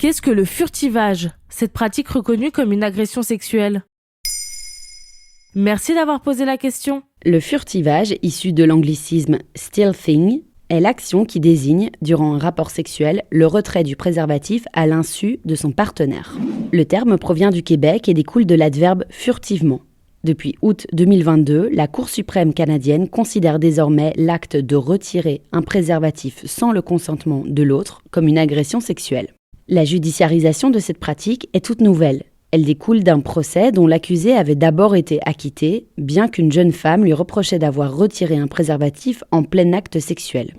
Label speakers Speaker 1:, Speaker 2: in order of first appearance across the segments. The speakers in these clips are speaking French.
Speaker 1: Qu'est-ce que le furtivage, cette pratique reconnue comme une agression sexuelle? Merci d'avoir posé la question.
Speaker 2: Le furtivage, issu de l'anglicisme « stealthing », est l'action qui désigne, durant un rapport sexuel, le retrait du préservatif à l'insu de son partenaire. Le terme provient du Québec et découle de l'adverbe « furtivement ». Depuis août 2022, la Cour suprême canadienne considère désormais l'acte de retirer un préservatif sans le consentement de l'autre comme une agression sexuelle. La judiciarisation de cette pratique est toute nouvelle. Elle découle d'un procès dont l'accusé avait d'abord été acquitté, bien qu'une jeune femme lui reprochait d'avoir retiré un préservatif en plein acte sexuel.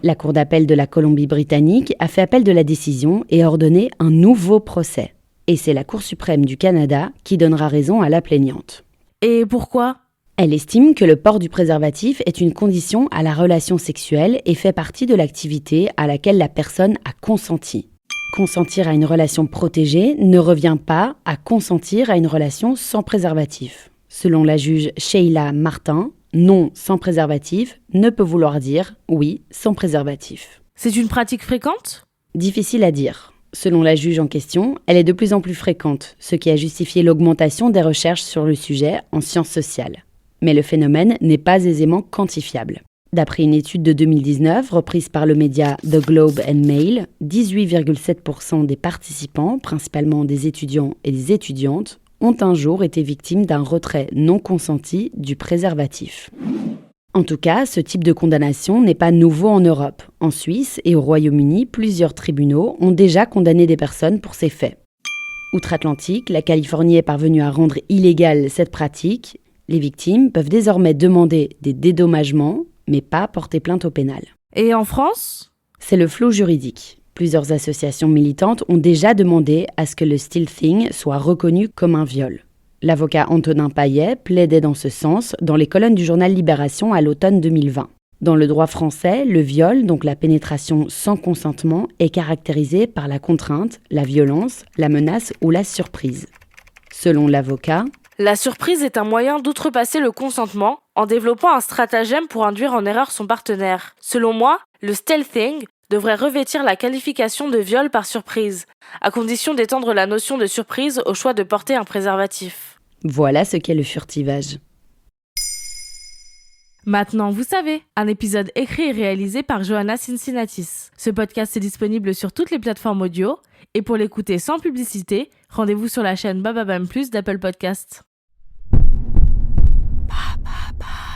Speaker 2: La Cour d'appel de la Colombie-Britannique a fait appel de la décision et a ordonné un nouveau procès. Et c'est la Cour suprême du Canada qui donnera raison à la plaignante.
Speaker 1: Et pourquoi?
Speaker 2: Elle estime que le port du préservatif est une condition à la relation sexuelle et fait partie de l'activité à laquelle la personne a consenti. Consentir à une relation protégée ne revient pas à consentir à une relation sans préservatif. Selon la juge Sheila Martin, non sans préservatif ne peut vouloir dire oui sans préservatif.
Speaker 1: C'est une pratique fréquente?
Speaker 2: Difficile à dire. Selon la juge en question, elle est de plus en plus fréquente, ce qui a justifié l'augmentation des recherches sur le sujet en sciences sociales. Mais le phénomène n'est pas aisément quantifiable. D'après une étude de 2019 reprise par le média The Globe and Mail, 18,7% des participants, principalement des étudiants et des étudiantes, ont un jour été victimes d'un retrait non consenti du préservatif. En tout cas, ce type de condamnation n'est pas nouveau en Europe. En Suisse et au Royaume-Uni, plusieurs tribunaux ont déjà condamné des personnes pour ces faits. Outre-Atlantique, la Californie est parvenue à rendre illégale cette pratique. Les victimes peuvent désormais demander des dédommagements, mais pas porter plainte au pénal.
Speaker 1: Et en France?
Speaker 2: C'est le flou juridique. Plusieurs associations militantes ont déjà demandé à ce que le stealthing soit reconnu comme un viol. L'avocat Antonin Payet plaidait dans ce sens dans les colonnes du journal Libération à l'automne 2020. Dans le droit français, le viol, donc la pénétration sans consentement, est caractérisé par la contrainte, la violence, la menace ou la surprise. Selon l'avocat,
Speaker 1: la surprise est un moyen d'outrepasser le consentement en développant un stratagème pour induire en erreur son partenaire. Selon moi, le stealthing devrait revêtir la qualification de viol par surprise, à condition d'étendre la notion de surprise au choix de porter un préservatif.
Speaker 2: Voilà ce qu'est le furtivage.
Speaker 1: Maintenant, vous savez, un épisode écrit et réalisé par Johanna Cincinnatis. Ce podcast est disponible sur toutes les plateformes audio, et pour l'écouter sans publicité, rendez-vous sur la chaîne Bababam Plus d'Apple Podcasts. Ba, ba, ba.